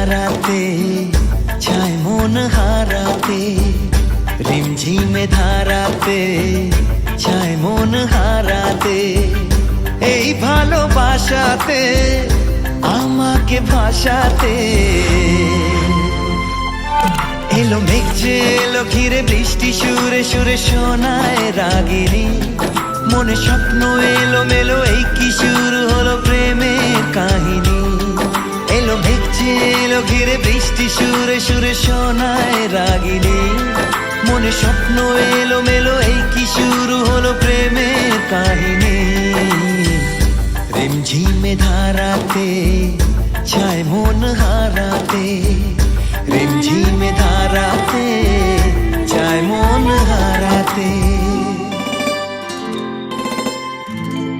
ধারাতে চায় মন হারাতে, রিমঝিমে ধারাতে চায় মন হারাতে, এই ভালোবাসাতে আমাকে ভাসাতে। এলো মেঘ যে এলো ঘিরে বৃষ্টি সুরে সুরে শোনায় রাগিনী, মনে স্বপ্ন এলো মেলো এই কি শুরু হলো প্রেমের কাহিনী। এলো মেঘ যে এলো ঘিরে বৃষ্টি সুরে সুরে শোনায় রাগিনী, মনে স্বপ্ন এলো মেলো এই কি শুরু হলো প্রেমের কাহিনী। রিমঝিমে ধারাতে